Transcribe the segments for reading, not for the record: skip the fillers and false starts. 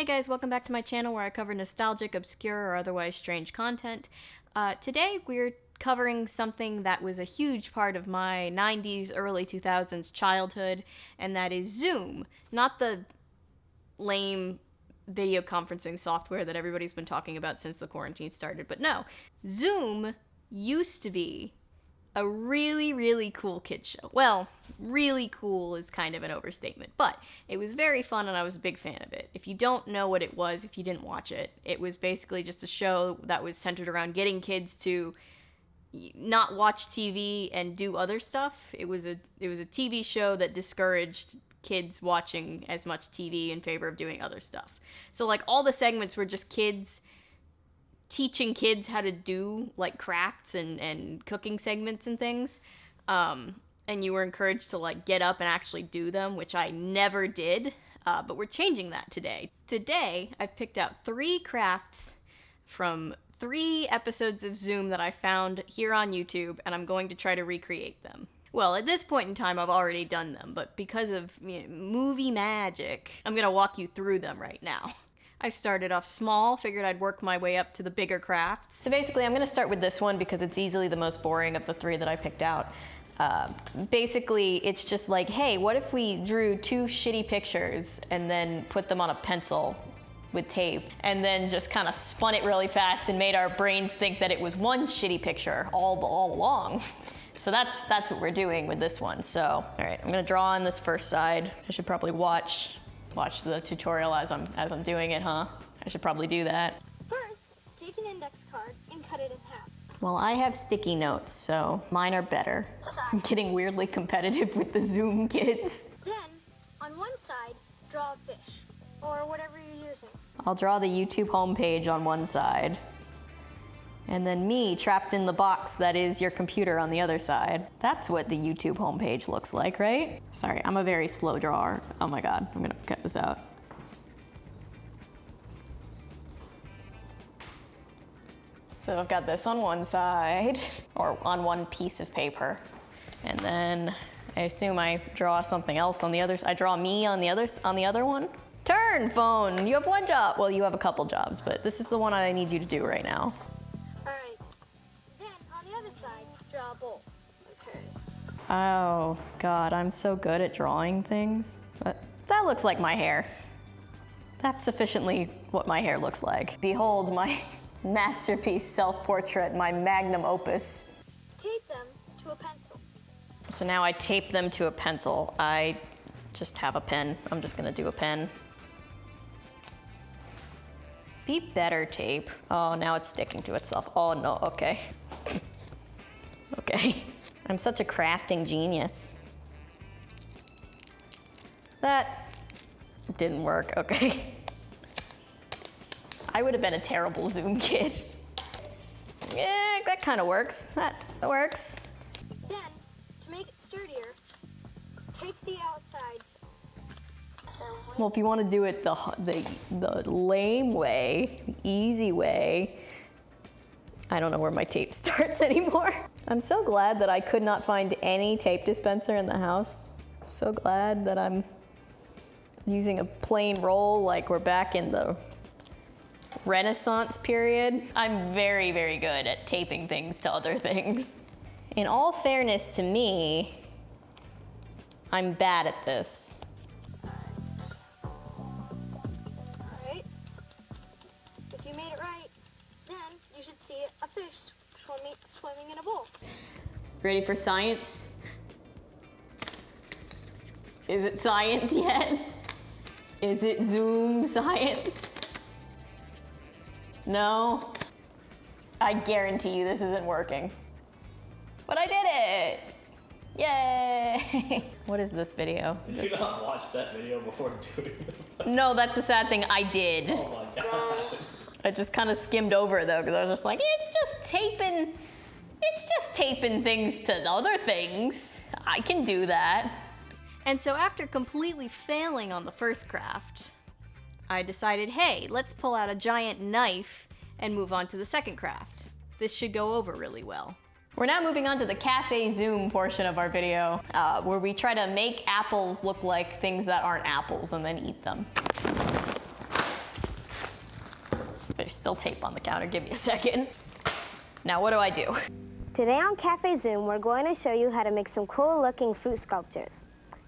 Hey guys, welcome back to my channel where I cover nostalgic, obscure, or otherwise strange content. Today we're covering something that was a huge part of my 90s, early 2000s childhood, and that is Zoom. Not the lame video conferencing software that everybody's been talking about since the quarantine started, but no. Zoom used to be a really, really cool kid show. Well, really cool is kind of an overstatement, but it was very fun and I was a big fan of it. If you don't know what it was, if you didn't watch it, it was basically just a show that was centered around getting kids to not watch TV and do other stuff. It was a TV show that discouraged kids watching as much TV in favor of doing other stuff. So like all the segments were just kids teaching kids how to do like crafts and cooking segments and things, and you were encouraged to like get up and actually do them, which I never did, but we're changing that today. Today I've picked out 3 crafts from 3 episodes of Zoom that I found here on YouTube, and I'm going to try to recreate them. Well, at this point in time I've already done them, but because of movie magic, I'm gonna walk you through them right now. I started off small, figured I'd work my way up to the bigger crafts. So basically I'm gonna start with this one because it's easily the most boring of the 3 that I picked out. Basically it's just like, hey, what if we drew 2 shitty pictures and then put them on a pencil with tape and then just kind of spun it really fast and made our brains think that it was one shitty picture all along. So that's what we're doing with this one. So, all right, I'm gonna draw on this first side. I should probably watch the tutorial as I'm doing it, huh? I should probably do that. First, take an index card and cut it in half. Well, I have sticky notes, so mine are better. I'm getting weirdly competitive with the Zoom kids. Then, on one side, draw a fish, or whatever you're using. I'll draw the YouTube homepage on one side, and then me trapped in the box that is your computer on the other side. That's what the YouTube homepage looks like, right? Sorry, I'm a very slow drawer. Oh my God, I'm gonna cut this out. So I've got this on one side, or on one piece of paper. And then I assume I draw something else on the other side. I draw me on the other one. Turn, phone, you have one job. Well, you have a couple jobs, but this is the one I need you to do right now. Alright, then on the other side, draw a bowl. Okay. Oh God, I'm so good at drawing things. But that looks like my hair. That's sufficiently what my hair looks like. Behold my masterpiece self-portrait, my magnum opus. Tape them to a pencil. So now I tape them to a pencil. I just have a pen. I'm just gonna do a pen. Be better, tape. Oh, now it's sticking to itself. Oh no, okay. Okay. I'm such a crafting genius. That didn't work, okay. I would have been a terrible Zoom kid. Yeah, that kind of works. That works. Then, to make it sturdier, tape the outsides. Well, if you want to do it the lame way, the easy way, I don't know where my tape starts anymore. I'm so glad that I could not find any tape dispenser in the house. I'm so glad that I'm using a plain roll like we're back in the Renaissance period. I'm very, very good at taping things to other things. In all fairness to me, I'm bad at this. Alright. If you made it right, then you should see a fish swimming in a bowl. Ready for science? Is it science yet? Is it Zoom science? No? I guarantee you this isn't working. But I did it! Yay! What is this video? Did you not watch that video before doing it? No, that's the sad thing, I did. Oh my God. I just kind of skimmed over it though, because I was just like, it's just taping things to other things. I can do that. And so after completely failing on the first craft, I decided, hey, let's pull out a giant knife and move on to the second craft. This should go over really well. We're now moving on to the Cafe Zoom portion of our video, where we try to make apples look like things that aren't apples and then eat them. There's still tape on the counter, give me a second. Now what do I do? Today on Cafe Zoom, we're going to show you how to make some cool-looking fruit sculptures.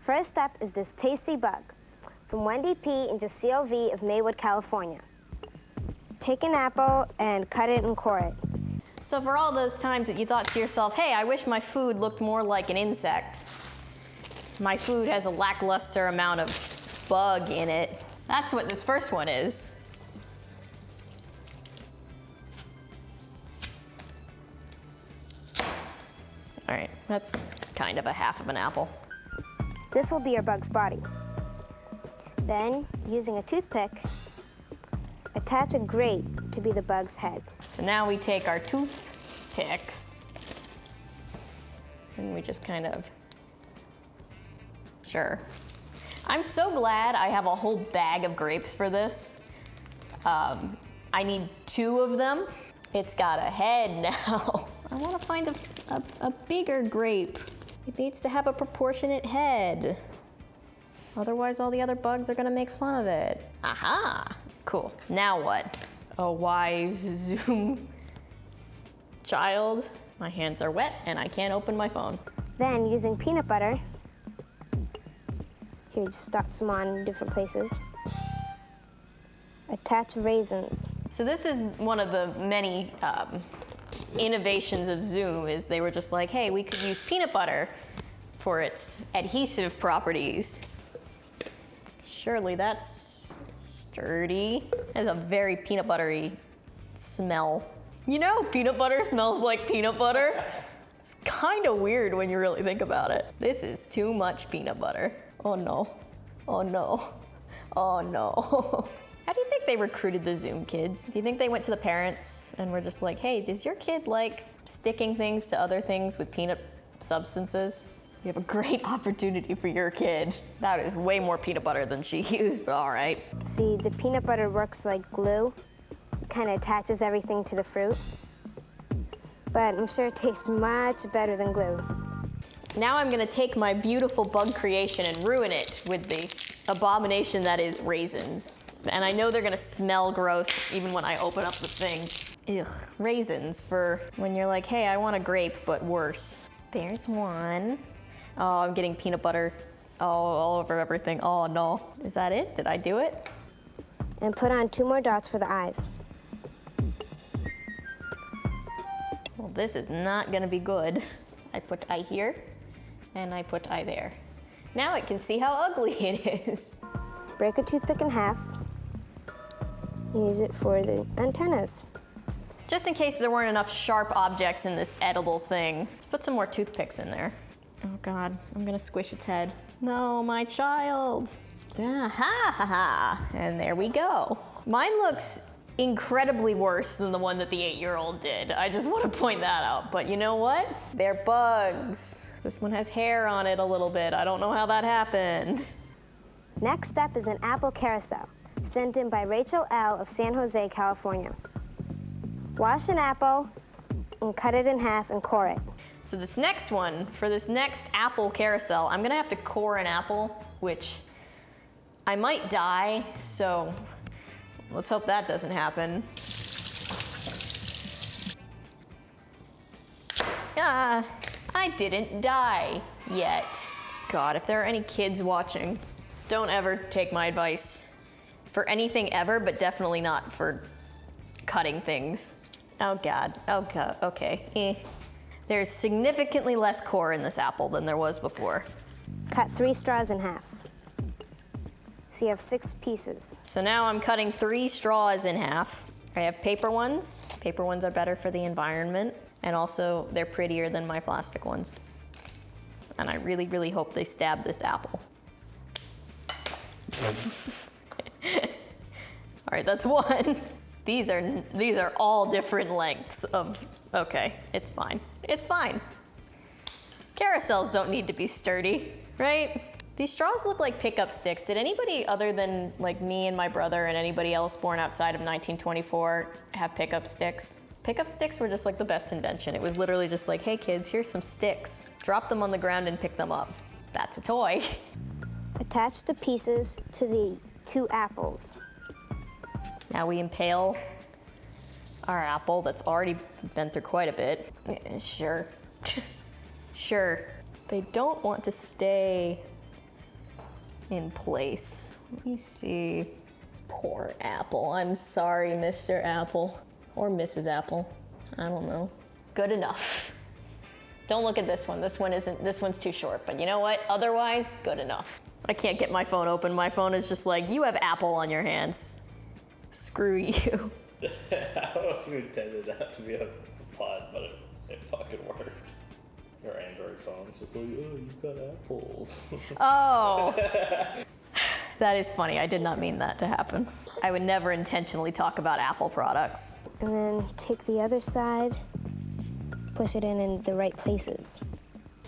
First step is this tasty bug from Wendy P. and Jacille V. of Maywood, California. Take an apple and cut it and core it. So for all those times that you thought to yourself, hey, I wish my food looked more like an insect. My food has a lackluster amount of bug in it. That's what this first one is. All right, that's kind of a half of an apple. This will be your bug's body. Then, using a toothpick, attach a grape to be the bug's head. So now we take our toothpicks and we just kind of, sure. I'm so glad I have a whole bag of grapes for this. I need 2 of them. It's got a head now. I want to find a bigger grape. It needs to have a proportionate head. Otherwise, all the other bugs are gonna make fun of it. Aha! Cool. Now what? A wise Zoom child. My hands are wet and I can't open my phone. Then, using peanut butter, here, just dot some on different places. Attach raisins. So this is one of the many innovations of Zoom, is they were just like, hey, we could use peanut butter for its adhesive properties. Surely that's sturdy. It has a very peanut buttery smell. You know, peanut butter smells like peanut butter. It's kind of weird when you really think about it. This is too much peanut butter. Oh no, oh no, oh no. How do you think they recruited the Zoom kids? Do you think they went to the parents and were just like, hey, does your kid like sticking things to other things with peanut substances? You have a great opportunity for your kid. That is way more peanut butter than she used, but all right. See, the peanut butter works like glue. It kind of attaches everything to the fruit. But I'm sure it tastes much better than glue. Now I'm gonna take my beautiful bug creation and ruin it with the abomination that is raisins. And I know they're gonna smell gross even when I open up the thing. Ugh, raisins for when you're like, hey, I want a grape, but worse. There's one. Oh, I'm getting peanut butter all over everything. Oh no, is that it? Did I do it? And put on 2 more dots for the eyes. Well, this is not gonna be good. I put eye here, and I put eye there. Now it can see how ugly it is. Break a toothpick in half. Use it for the antennas. Just in case there weren't enough sharp objects in this edible thing, let's put some more toothpicks in there. Oh God, I'm gonna squish its head. No, my child. Ah, ha, ha, ha. And there we go. Mine looks incredibly worse than the one that the 8-year-old did. I just want to point that out. But you know what? They're bugs. This one has hair on it a little bit. I don't know how that happened. Next step is an apple carousel, sent in by Rachel L. of San Jose, California. Wash an apple and cut it in half and core it. So this next one, for this next apple carousel, I'm gonna have to core an apple, which I might die, so let's hope that doesn't happen. Ah, I didn't die yet. God, if there are any kids watching, don't ever take my advice for anything ever, but definitely not for cutting things. Oh God, okay. There's significantly less core in this apple than there was before. Cut 3 straws in half. So you have 6 pieces. So now I'm cutting 3 straws in half. I have paper ones. Paper ones are better for the environment, and also they're prettier than my plastic ones. And I really, really hope they stab this apple. All right, that's one. These are all different lengths of, okay, it's fine. It's fine. Carousels don't need to be sturdy, right? These straws look like pickup sticks. Did anybody other than like me and my brother and anybody else born outside of 1924 have pickup sticks? Pickup sticks were just like the best invention. It was literally just like, hey kids, here's some sticks. Drop them on the ground and pick them up. That's a toy. Attach the pieces to the 2 apples. Now we impale our apple that's already been through quite a bit. Sure. Sure. They don't want to stay in place. Let me see. This poor apple. I'm sorry, Mr. Apple. Or Mrs. Apple. I don't know. Good enough. Don't look at this one. This one's too short. But you know what? Otherwise, good enough. I can't get my phone open. My phone is just like, you have apple on your hands. Screw you. I don't know if you intended that to be a pod, but it fucking worked. Your Android phone's just like, oh, you've got apples. Oh. That is funny. I did not mean that to happen. I would never intentionally talk about Apple products. And then take the other side, push it in the right places.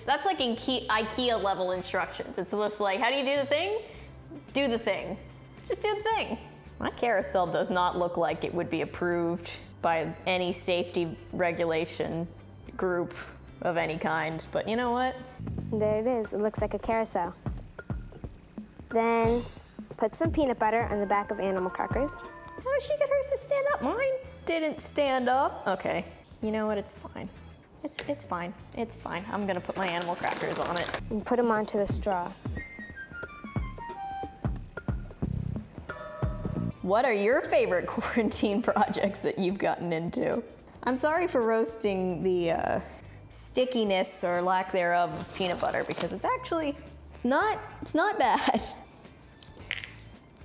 That's like in IKEA level instructions. It's just like, how do you do the thing? Do the thing. Just do the thing. My carousel does not look like it would be approved by any safety regulation group of any kind, but you know what? There it is. It looks like a carousel. Then put some peanut butter on the back of animal crackers. How did she get hers to stand up? Mine didn't stand up. Okay. You know what? It's fine. It's fine. It's fine. I'm gonna put my animal crackers on it. And put them onto the straw. What are your favorite quarantine projects that you've gotten into? I'm sorry for roasting the stickiness or lack thereof of peanut butter because it's not bad.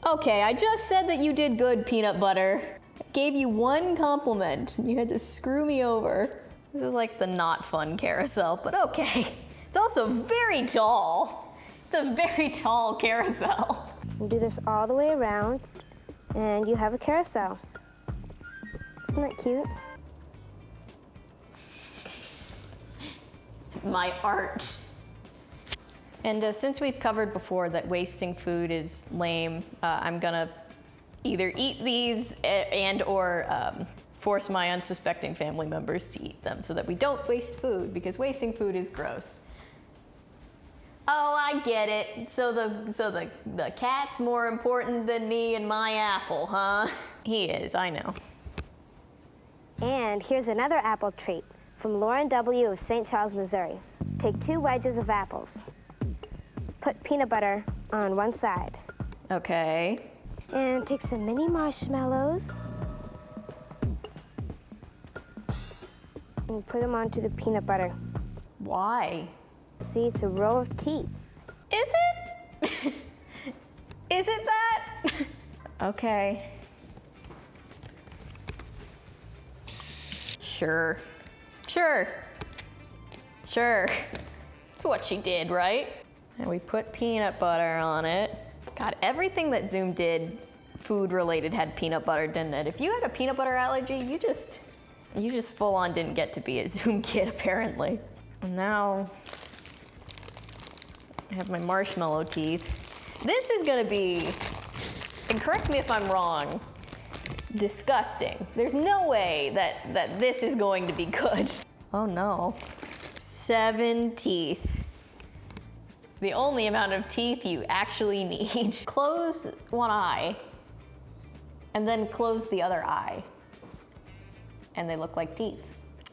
Okay, I just said that you did good, peanut butter. I gave you one compliment and you had to screw me over. This is like the not fun carousel, but okay. It's also very tall. It's a very tall carousel. And do this all the way around, and you have a carousel. Isn't that cute? My art. And since we've covered before that wasting food is lame, I'm gonna either eat these and or force my unsuspecting family members to eat them so that we don't waste food, because wasting food is gross. Oh, I get it. So the cat's more important than me and my apple, huh? He is, I know. And here's another apple treat from Lauren W. of St. Charles, Missouri. Take 2 wedges of apples. Put peanut butter on one side. Okay. And take some mini marshmallows and put them onto the peanut butter. Why? See, it's a row of teeth. Is it? Is it that? Okay. Sure. Sure. Sure. That's what she did, right? And we put peanut butter on it. God, everything that Zoom did food related had peanut butter, didn't it? If you have a peanut butter allergy, you just full on didn't get to be a Zoom kid, apparently. And now I have my marshmallow teeth. This is gonna be, and correct me if I'm wrong, disgusting. There's no way that this is going to be good. Oh no. 7 teeth. The only amount of teeth you actually need. Close one eye, and then close the other eye. And they look like teeth.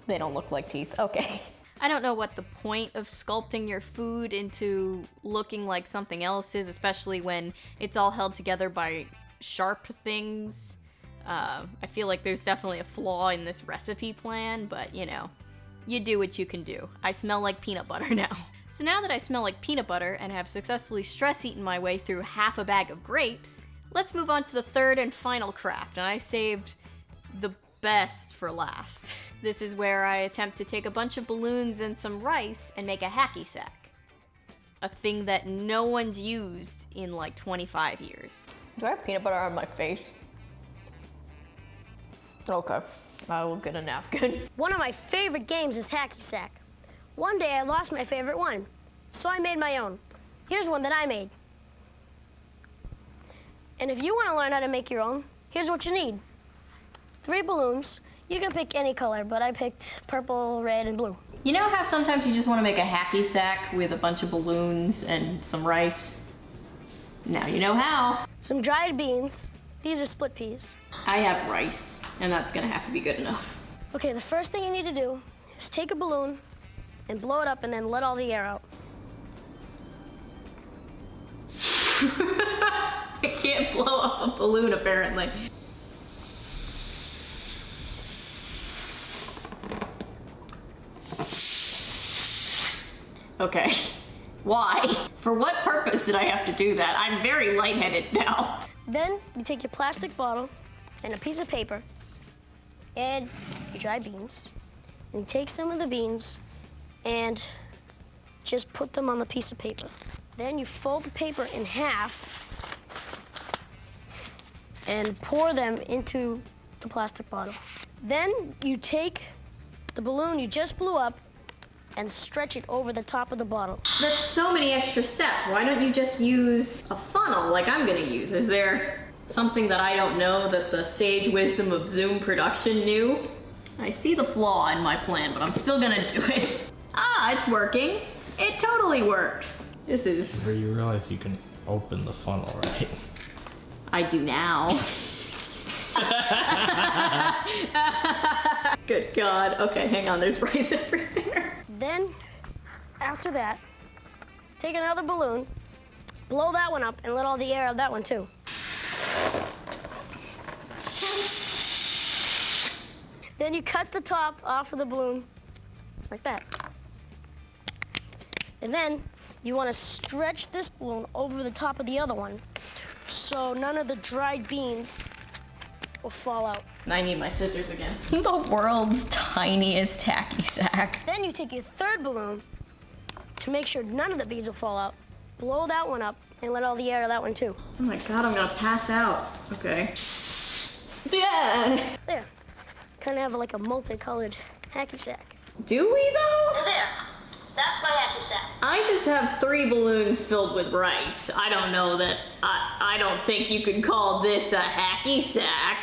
They don't look like teeth, okay. I don't know what the point of sculpting your food into looking like something else is, especially when it's all held together by sharp things. I feel like there's definitely a flaw in this recipe plan, but you know, you do what you can do. I smell like peanut butter now. So now that I smell like peanut butter and have successfully stress-eaten my way through half a bag of grapes, let's move on to the third and final craft, and I saved the best for last. This is where I attempt to take a bunch of balloons and some rice and make a hacky sack. A thing that no one's used in like 25 years. Do I have peanut butter on my face? Okay, I will get a napkin. One of my favorite games is hacky sack. One day I lost my favorite one, so I made my own. Here's one that I made. And if you want to learn how to make your own, here's what you need. 3 balloons. You can pick any color, but I picked purple, red, and blue. You know how sometimes you just want to make a hacky sack with a bunch of balloons and some rice? Now you know how. Some dried beans. These are split peas. I have rice, and that's gonna have to be good enough. Okay, the first thing you need to do is take a balloon and blow it up and then let all the air out. I can't blow up a balloon, apparently. Okay. Why? For what purpose did I have to do that? I'm very lightheaded now. Then you take your plastic bottle and a piece of paper and your dry beans. And you take some of the beans and just put them on the piece of paper. Then you fold the paper in half and pour them into the plastic bottle. Then you take the balloon you just blew up and stretch it over the top of the bottle. That's so many extra steps. Why don't you just use a funnel like I'm gonna use? Is there something that I don't know that the sage wisdom of Zoom production knew? I see the flaw in my plan, but I'm still gonna do it. Ah, it's working. It totally works. This is... Where you realize you can open the funnel, right? I do now. Good God. Okay, hang on, there's rice everywhere. Then, after that, take another balloon, blow that one up, and let all the air out of that one too. Then you cut the top off of the balloon, like that. And then you want to stretch this balloon over the top of the other one, so none of the dried beans will fall out. I need my scissors again. The world's tiniest tacky sack. Then you take your third balloon to make sure none of the beads will fall out. Blow that one up and let all the air out of that one too. Oh my God, I'm gonna pass out. Okay. Yeah. There. Kind of have like a multicolored hacky sack. Do we though? There. That's my hacky sack. I just have 3 balloons filled with rice. I don't know that, I don't think you could call this a hacky sack.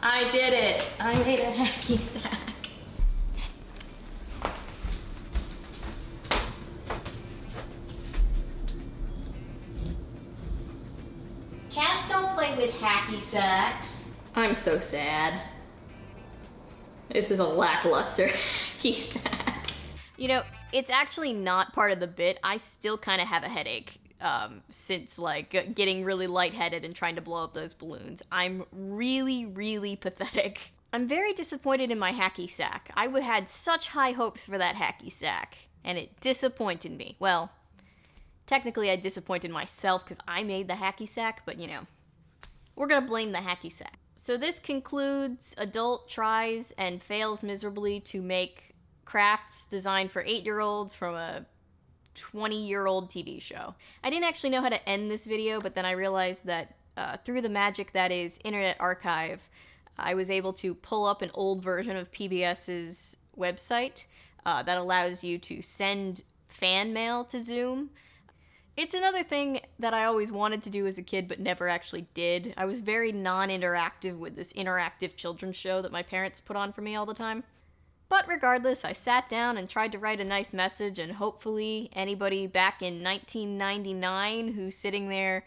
I did it. I made a hacky sack. Cats don't play with hacky sacks. I'm so sad. This is a lackluster hacky sack. You know, it's actually not part of the bit. I still kind of have a headache since like getting really lightheaded and trying to blow up those balloons. I'm really, really pathetic. I'm very disappointed in my hacky sack. I had such high hopes for that hacky sack, and it disappointed me. Well, technically I disappointed myself because I made the hacky sack, but you know, we're gonna blame the hacky sack. So this concludes Adult tries and fails miserably to make crafts designed for 8-year-olds from a 20-year-old TV show. I didn't actually know how to end this video, but then I realized that through the magic that is Internet Archive, I was able to pull up an old version of PBS's website that allows you to send fan mail to Zoom. It's another thing that I always wanted to do as a kid but never actually did. I was very non-interactive with this interactive children's show that my parents put on for me all the time. But regardless, I sat down and tried to write a nice message, and hopefully anybody back in 1999 who's sitting there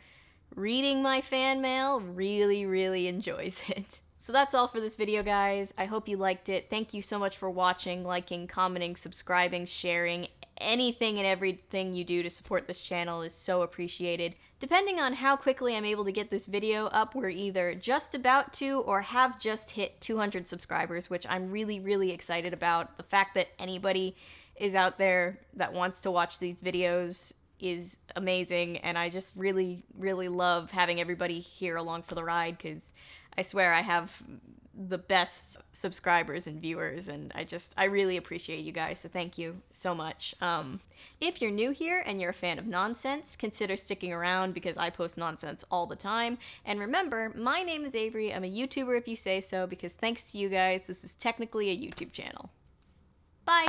reading my fan mail really, really enjoys it. So that's all for this video, guys. I hope you liked it. Thank you so much for watching, liking, commenting, subscribing, sharing. Anything and everything you do to support this channel is so appreciated. Depending on how quickly I'm able to get this video up, we're either just about to or have just hit 200 subscribers, which I'm really, really excited about. The fact that anybody is out there that wants to watch these videos is amazing, and I just really, really love having everybody here along for the ride, because I swear I have the best subscribers and viewers, and I really appreciate you guys, so thank you so much. If you're new here and you're a fan of nonsense, consider sticking around because I post nonsense all the time. And remember, my name is Avery. I'm a YouTuber if you say so, because thanks to you guys, this is technically a YouTube channel. Bye!